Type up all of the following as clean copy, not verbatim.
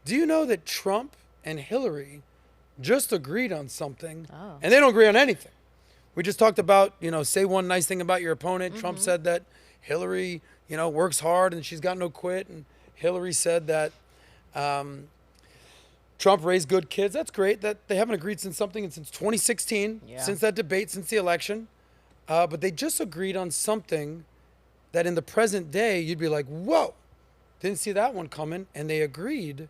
Do you know that Trump and Hillary just agreed on something, and they don't agree on anything? We just talked about, say one nice thing about your opponent. Trump said that Hillary, works hard and she's got no quit. And Hillary said that Trump raised good kids. That's great. That they haven't agreed since 2016, since that debate, since the election. But they just agreed on something that in the present day, you'd be like, whoa, didn't see that one coming. And they agreed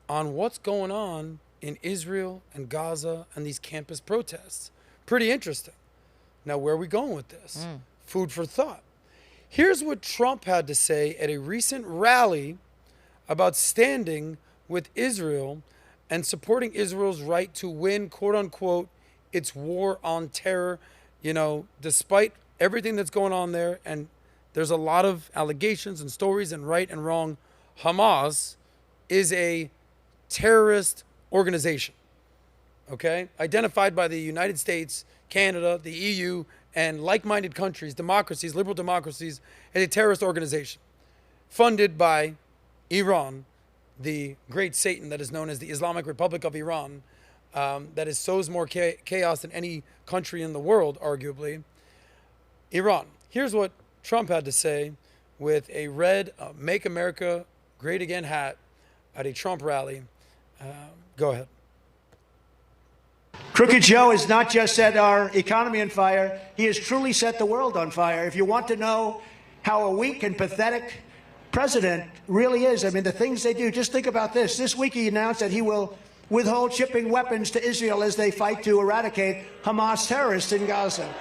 on what's going on in Israel and Gaza and these campus protests. Pretty interesting. Now, where are we going with this? Food for thought. Here's what Trump had to say at a recent rally about standing with Israel and supporting Israel's right to win, quote unquote, its war on terror, despite everything that's going on there. And there's a lot of allegations and stories and right and wrong. Hamas is a terrorist organization, okay? Identified by the United States, Canada, the EU, and like-minded countries, democracies, liberal democracies, as a terrorist organization funded by Iran, the great Satan that is known as the Islamic Republic of Iran, that is sows more chaos than any country in the world, arguably. Iran. Here's what Trump had to say with a red Make America Great Again hat at a Trump rally. Go ahead. Crooked Joe has not just set our economy on fire, he has truly set the world on fire. If you want to know how a weak and pathetic president really is, I mean, the things they do, just think about this. This week he announced that he will withhold shipping weapons to Israel as they fight to eradicate Hamas terrorists in Gaza.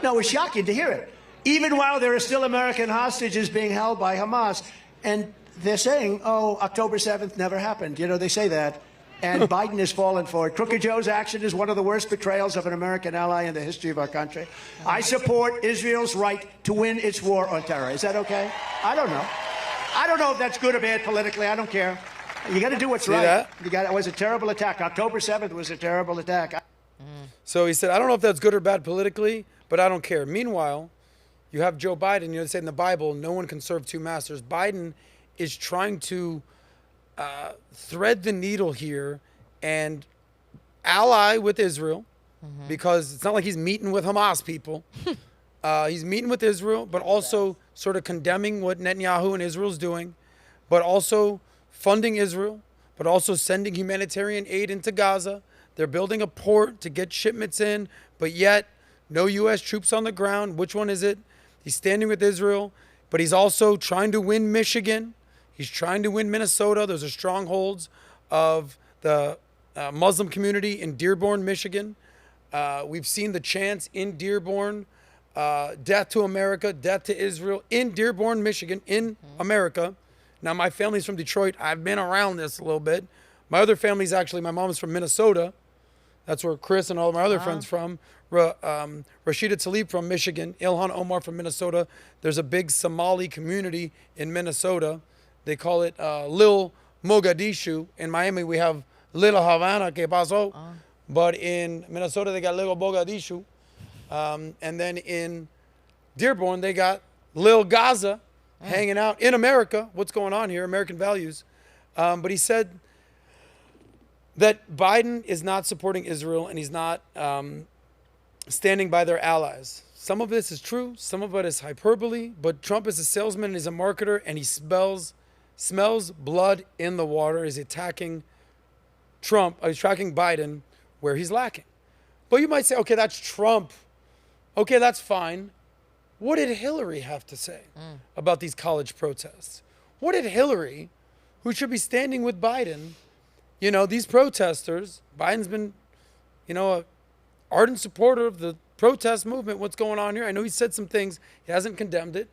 No, it's shocking to hear it. Even while there are still American hostages being held by Hamas. And they're saying, oh, October 7th never happened. They say that. And Biden has fallen for it. Crooked Joe's action is one of the worst betrayals of an American ally in the history of our country. I support Israel's right to win its war on terror. Is that okay? I don't know. I don't know if that's good or bad politically. I don't care. You got to do what's right. It was a terrible attack. October 7th was a terrible attack. So he said, I don't know if that's good or bad politically, but I don't care. Meanwhile, you have Joe Biden. They say in the Bible, no one can serve two masters. Biden is trying to thread the needle here and ally with Israel, because it's not like he's meeting with Hamas people. He's meeting with Israel, but also sort of condemning what Netanyahu and Israel's doing, but also funding Israel, but also sending humanitarian aid into Gaza. They're building a port to get shipments in, but yet no U.S. troops on the ground. Which one is it? He's standing with Israel, but he's also trying to win Michigan. He's trying to win Minnesota. Those are strongholds of the Muslim community in Dearborn, Michigan. We've seen the chants in Dearborn, death to America, death to Israel, in Dearborn, Michigan, in America. Now, my family's from Detroit. I've been around this a little bit. My other family's actually, my mom's from Minnesota. That's where Chris and all of my other friends from. Rashida Tlaib from Michigan. Ilhan Omar from Minnesota. There's a big Somali community in Minnesota. They call it Lil Mogadishu. In Miami, we have Little Havana, que pasó? But in Minnesota, they got Little Mogadishu. And then in Dearborn, they got Lil Gaza hanging out in America. What's going on here? American values. But he said that Biden is not supporting Israel and he's not standing by their allies. Some of this is true. Some of it is hyperbole. But Trump is a salesman and he's a marketer, and he smells blood in the water. He's attacking he's tracking Biden where he's lacking. But you might say, okay, that's Trump. Okay, that's fine. What did Hillary have to say about these college protests? What did Hillary, who should be standing with Biden, these protesters, Biden's been, a ardent supporter of the protest movement. What's going on here? I know he said some things. He hasn't condemned it.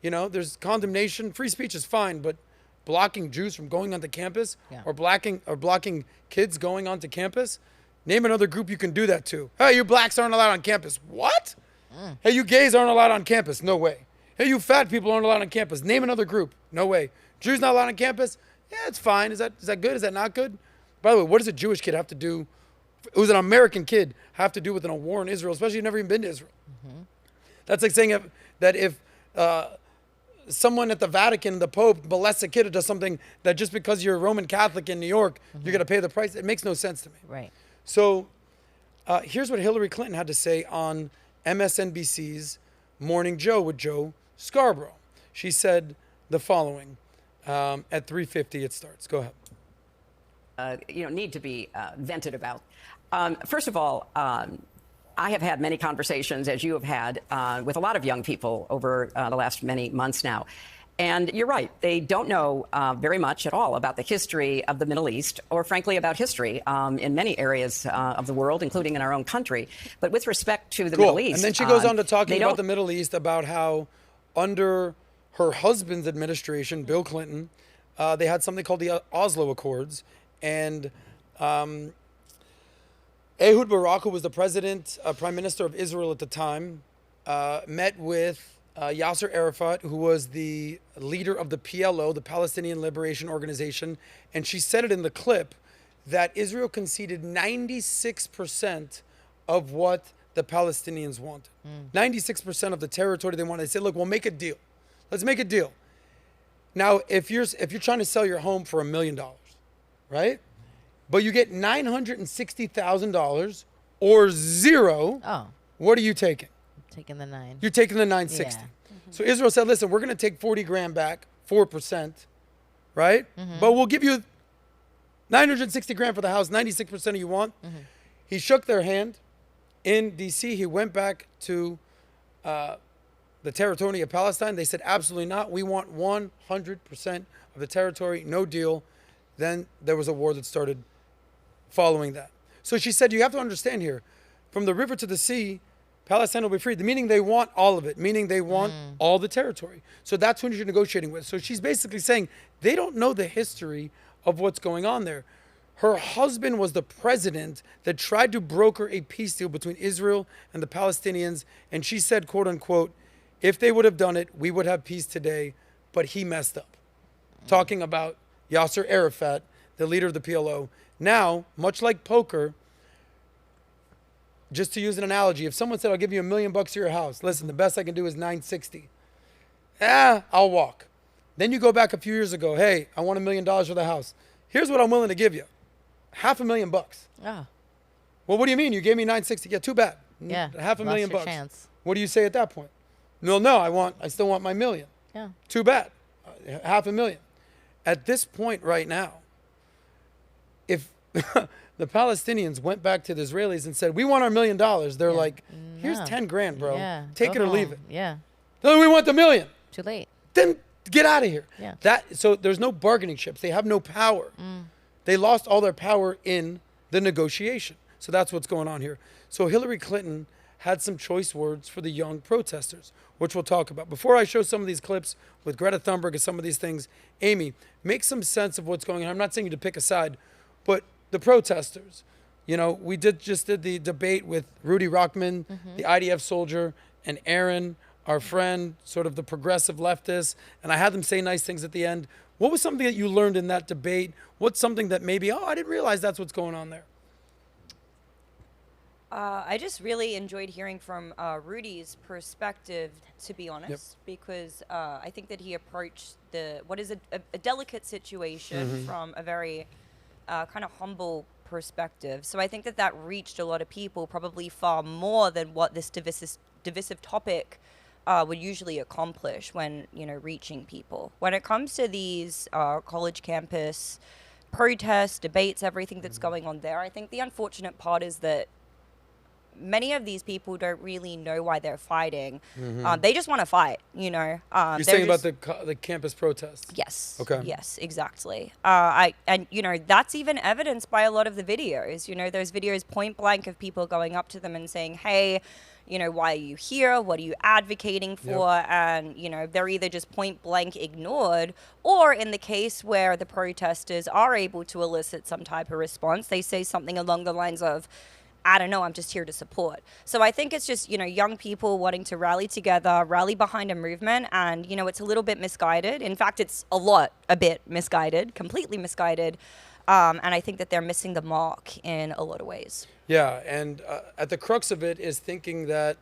There's condemnation. Free speech is fine, but blocking Jews from going onto campus or blocking kids going onto campus, name another group you can do that to. Hey, you blacks aren't allowed on campus. What? Hey, you gays aren't allowed on campus. No way. Hey, you fat people aren't allowed on campus. Name another group. No way. Jews not allowed on campus? Yeah, it's fine. Is that good? Is that not good? By the way, what does a Jewish kid have to do, who's an American kid, have to do with a war in Israel, especially if you've never even been to Israel? That's like saying that if someone at the Vatican, the Pope, molests a kid or does something that just because you're a Roman Catholic in New York, you're going to pay the price. It makes no sense to me. Right. So here's what Hillary Clinton had to say on MSNBC's Morning Joe with Joe Scarborough. She said the following. At 3:50 it starts. Go ahead. Need to be vented about. First of all, I have had many conversations, as you have had, with a lot of young people over the last many months now. And you're right, they don't know very much at all about the history of the Middle East, or frankly about history in many areas of the world, including in our own country. But with respect to the Middle East... And then she goes on to talking about the Middle East, about how under her husband's administration, Bill Clinton, they had something called the Oslo Accords. And Ehud Barak, who was the prime minister of Israel at the time, met with Yasser Arafat, who was the leader of the PLO, the Palestinian Liberation Organization. And she said it in the clip that Israel conceded 96% of what the Palestinians wanted. 96% of the territory they wanted. They said, look, we'll make a deal. Let's make a deal. Now, if you're trying to sell your home for $1 million, right? But you get $960,000 or zero. Oh. What are you taking? Taking the 9. You're taking the 960. Yeah. So Israel said, listen, we're going to take 40 grand back, 4%, right? But we'll give you 960 grand for the house, 96% of you want. He shook their hand in D.C. He went back to the territory of Palestine. They said, absolutely not. We want 100% of the territory, no deal. Then there was a war that started following that. So she said, you have to understand here, from the river to the sea, Palestine will be free, meaning they want all of it, meaning they want all the territory. So that's who you're negotiating with. So she's basically saying they don't know the history of what's going on there. Her husband was the president that tried to broker a peace deal between Israel and the Palestinians. And she said, quote unquote, if they would have done it, we would have peace today, but he messed up. Talking about Yasser Arafat, the leader of the PLO. Now, much like poker, just to use an analogy, if someone said, I'll give you $1 million to your house, listen, the best I can do is 960. I'll walk. Then you go back a few years ago, hey, I want $1 million for the house. Here's what I'm willing to give you. $500,000. Oh. Well, what do you mean? You gave me 960. Yeah, too bad. Yeah. $500,000. Chance. What do you say at that point? No, I still want my $1 million. Yeah. Too bad. $500,000. At this point right now, if the Palestinians went back to the Israelis and said, we want our $1 million, they're like, here's 10 grand, bro. Yeah. Take it or leave it. Yeah. No, we want the $1 million. Too late. Then get out of here. Yeah. So there's no bargaining chips. They have no power. They lost all their power in the negotiation. So that's what's going on here. So Hillary Clinton had some choice words for the young protesters, which we'll talk about. Before I show some of these clips with Greta Thunberg and some of these things, Amy, make some sense of what's going on. I'm not saying you to pick a side, but the protesters, we just did the debate with Rudy Rockman, the IDF soldier, and Aaron, our friend, sort of the progressive leftist, and I had them say nice things at the end. What was something that you learned in that debate? What's something that maybe, I didn't realize that's what's going on there? I just really enjoyed hearing from Rudy's perspective, to be honest, because I think that he approached what is a delicate situation from a very kind of humble perspective. So I think that reached a lot of people, probably far more than what this divisive topic would usually accomplish when, reaching people. When it comes to these college campus protests, debates, everything that's going on there, I think the unfortunate part is that many of these people don't really know why they're fighting. They just want to fight, You're saying about the campus protests? Yes. Okay. Yes, exactly. That's even evidenced by a lot of the videos. Those videos point blank of people going up to them and saying, hey, why are you here? What are you advocating for? And, they're either just point blank ignored, or in the case where the protesters are able to elicit some type of response, they say something along the lines of, I don't know, I'm just here to support. So I think it's just, young people wanting to rally together, rally behind a movement. And, it's a little bit misguided. In fact, it's a bit misguided, completely misguided. And I think that they're missing the mark in a lot of ways. Yeah, and at the crux of it is thinking that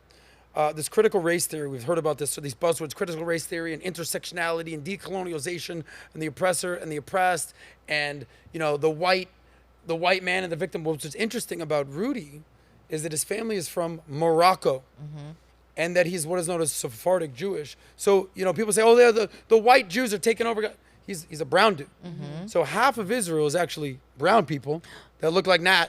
this critical race theory. We've heard about this. So these buzzwords: critical race theory, and intersectionality, and decolonialization, and the oppressor and the oppressed, and the white man and the victim. What's interesting about Rudy is that his family is from Morocco, and that he's what is known as Sephardic Jewish. So people say, oh, the white Jews are taking over. He's a brown dude. So half of Israel is actually brown people that look like Nat,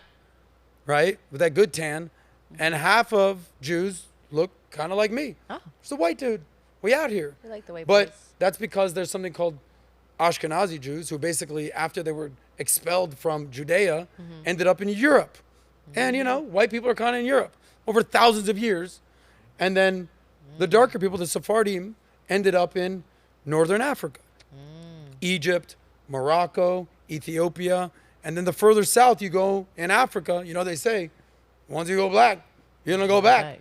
right, with that good tan, and half of Jews look kind of like me. Oh. It's a white dude. We out here. We like the way but boys. That's because there's something called Ashkenazi Jews who basically, after they were expelled from Judea, ended up in Europe. And, white people are kind of in Europe over thousands of years. And then the darker people, the Sephardim, ended up in Northern Africa. Egypt, Morocco, Ethiopia. And then the further south you go in Africa, they say, once you go black, you're going to go back. Right.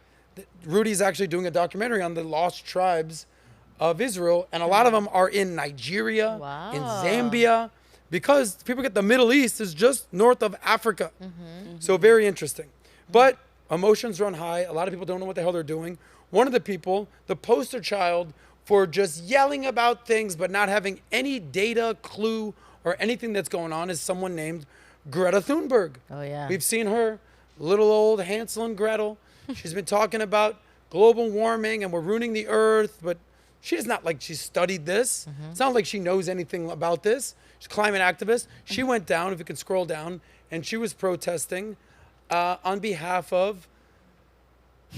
Rudy's actually doing a documentary on the lost tribes of Israel, and a lot of them are in Nigeria, in Zambia, because people get the Middle East is just north of Africa. So very interesting. But emotions run high. A lot of people don't know what the hell they're doing. One of the people, the poster child for just yelling about things but not having any data, clue, or anything that's going on is someone named Greta Thunberg. Oh, yeah. We've seen her, little old Hansel and Gretel. She's been talking about global warming and we're ruining the earth, but she's not like she's studied this. It's not like she knows anything about this. She's a climate activist. She went down, if you can scroll down, and she was protesting on behalf of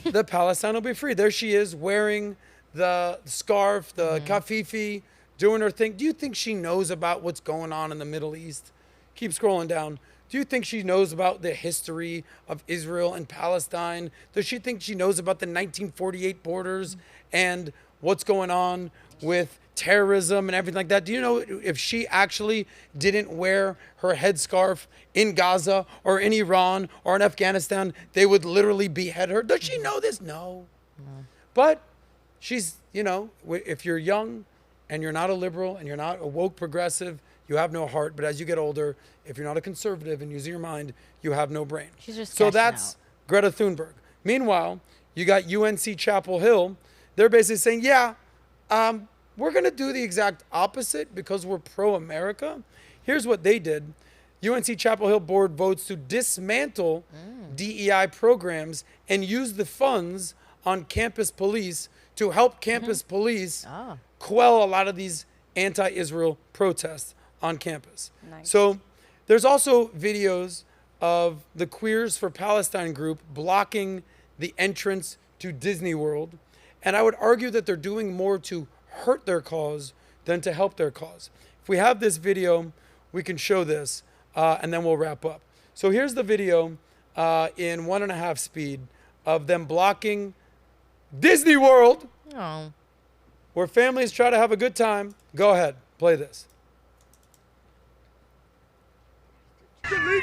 the Palestine will be free. There she is wearing the scarf, the kafifi, doing her thing. Do you think she knows about what's going on in the Middle East? Keep scrolling down. Do you think she knows about the history of Israel and Palestine? Does she think she knows about the 1948 borders and what's going on with terrorism and everything like that? Do you know if she actually didn't wear her headscarf in Gaza or in Iran or in Afghanistan, they would literally behead her? Does she know this? No. But she's, if you're young and you're not a liberal and you're not a woke progressive, you have no heart. But as you get older, if you're not a conservative and using your mind, you have no brain. She's just so cashing that's out. Greta Thunberg. Meanwhile, you got UNC Chapel Hill. They're basically saying, we're going to do the exact opposite because we're pro-America. Here's what they did. UNC Chapel Hill board votes to dismantle DEI programs and use the funds on campus police to help campus police quell a lot of these anti-Israel protests on campus. Nice. So there's also videos of the Queers for Palestine group blocking the entrance to Disney World. And I would argue that they're doing more to hurt their cause than to help their cause. If we have this video, we can show this, and then we'll wrap up. So here's the video in 1.5 speed of them blocking Disney World, where families try to have a good time. Go ahead, play this. Free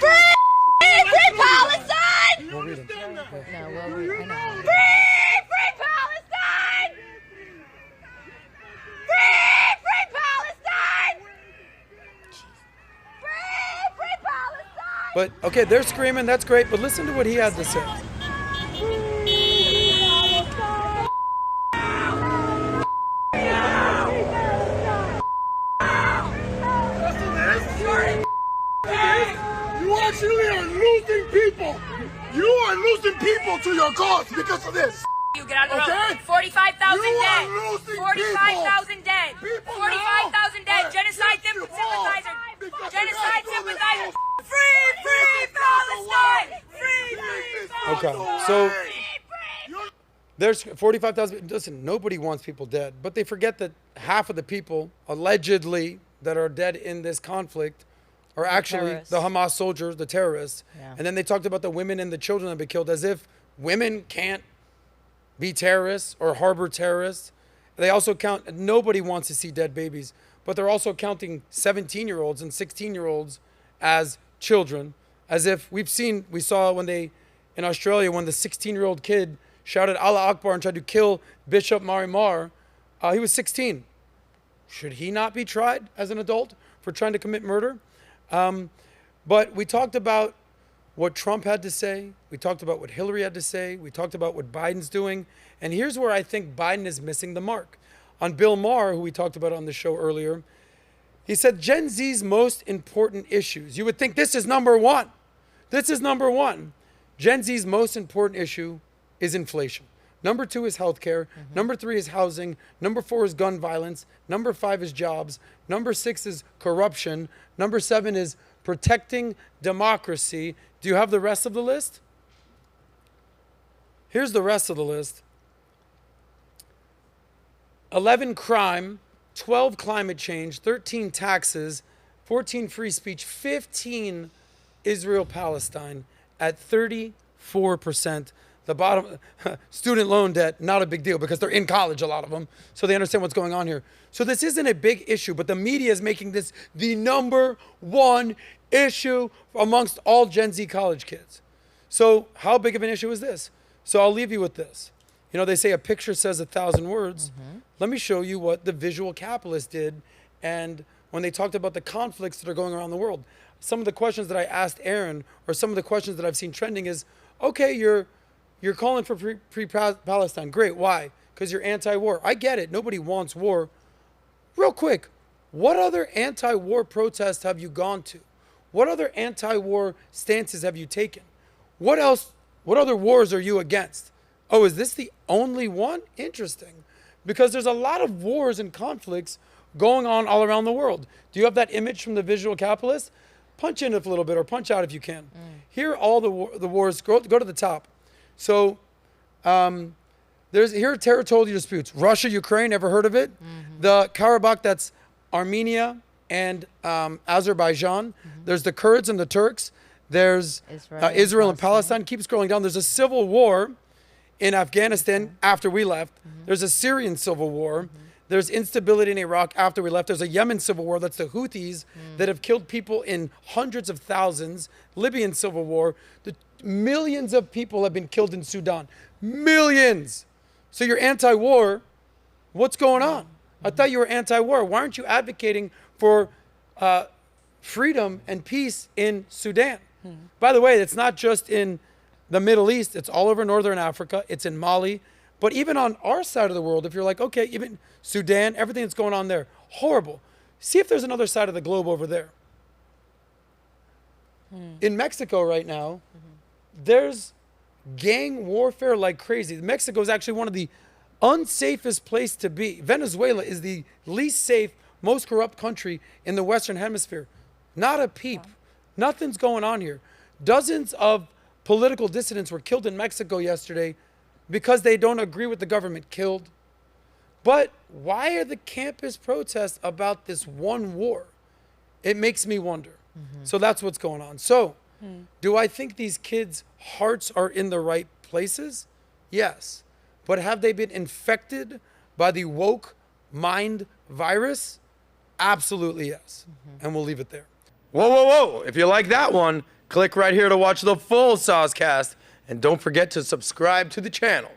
Palestine! We'll read it. No, well, I know. Free Palestine! Free Palestine! Free Palestine! But, okay, they're screaming, that's great, but listen to what he had to say. You actually are losing people. You are losing people to your cause because of this. You get out of the Okay? road. 45,000 You dead. are losing 45,000 dead. People 45,000 dead. now Genocide are sympathizer. because Genocide you guys do this sympathizer. bull- Free Palestine! Free Okay, so there's 45,000. Listen, nobody wants people dead, but they forget that half of the people, allegedly, that are dead in this conflict are actually terrorists. the Hamas soldiers, the terrorists. Yeah. And then they talked about the women and the children that have been killed as if women can't be terrorists or harbor terrorists. They also count, nobody wants to see dead babies, but they're also counting 17-year-olds and 16-year-olds as children, as if we saw when they, in Australia, when the 16-year-old kid shouted Allah Akbar and tried to kill Bishop Marimar, he was 16. Should he not be tried as an adult for trying to commit murder? But we talked about what Trump had to say. We talked about what Hillary had to say. We talked about what Biden's doing. And here's where I think Biden is missing the mark. On Bill Maher, who we talked about on the show earlier, he said Gen Z's most important issues. You would think this is number one. This is number one. Gen Z's most important issue is inflation. Number 2 is healthcare. Number 3 is housing. Number 4 is gun violence. Number 5 is jobs. Number 6 is corruption. Number 7 is protecting democracy. Do you have the rest of the list? Here's the rest of the list. 11, crime. 12, climate change. 13, taxes. 14, free speech. 15, Israel-Palestine at 34%. The bottom, student loan debt, not a big deal because they're in college, a lot of them, so they understand what's going on here. So this isn't a big issue, but the media is making this the number one issue amongst all Gen Z college kids. So how big of an issue is this? So I'll leave you with this. You know, they say a picture says 1,000 words. Let me show you what the visual capitalists did, and when they talked about the conflicts that are going around the world. Some of the questions that I asked Aaron, or some of the questions that I've seen trending is, okay, you're calling for free Palestine. Great. Why? Because you're anti-war. I get it. Nobody wants war. Real quick, what other anti-war protests have you gone to? What other anti-war stances have you taken? What else? What other wars are you against? Oh, is this the only one? Interesting. Because there's a lot of wars and conflicts going on all around the world. Do you have that image from the visual capitalist? Punch in a little bit or punch out if you can. Here are all the wars. Go to the top. So here are territorial disputes. Russia, Ukraine, ever heard of it? The Karabakh, that's Armenia and Azerbaijan. There's the Kurds and the Turks. There's Israel and Palestine. Keep scrolling down. There's a civil war in Afghanistan after we left. There's a Syrian civil war. There's instability in Iraq after we left. There's a Yemen civil war. That's the Houthis that have killed people in hundreds of thousands. Libyan civil war. Millions of people have been killed in Sudan. Millions. So you're anti-war. What's going on? I thought you were anti-war. Why aren't you advocating for freedom and peace in Sudan? By the way, it's not just in the Middle East. It's all over Northern Africa. It's in Mali. But even on our side of the world, if you're like, okay, even Sudan, everything that's going on there, horrible. See if there's another side of the globe over there. In Mexico right now, there's gang warfare like crazy. Mexico is actually one of the unsafest places to be. Venezuela is the least safe, most corrupt country in the Western Hemisphere. Not a peep. Nothing's going on here. Dozens of political dissidents were killed in Mexico yesterday because they don't agree with the government. Killed. But why are the campus protests about this one war? It makes me wonder. So that's what's going on. So do I think these kids' hearts are in the right places? Yes. But have they been infected by the woke mind virus? Absolutely yes. And we'll leave it there. Whoa, whoa, whoa. If you like that one, click right here to watch the full SOSCAST. And don't forget to subscribe to the channel.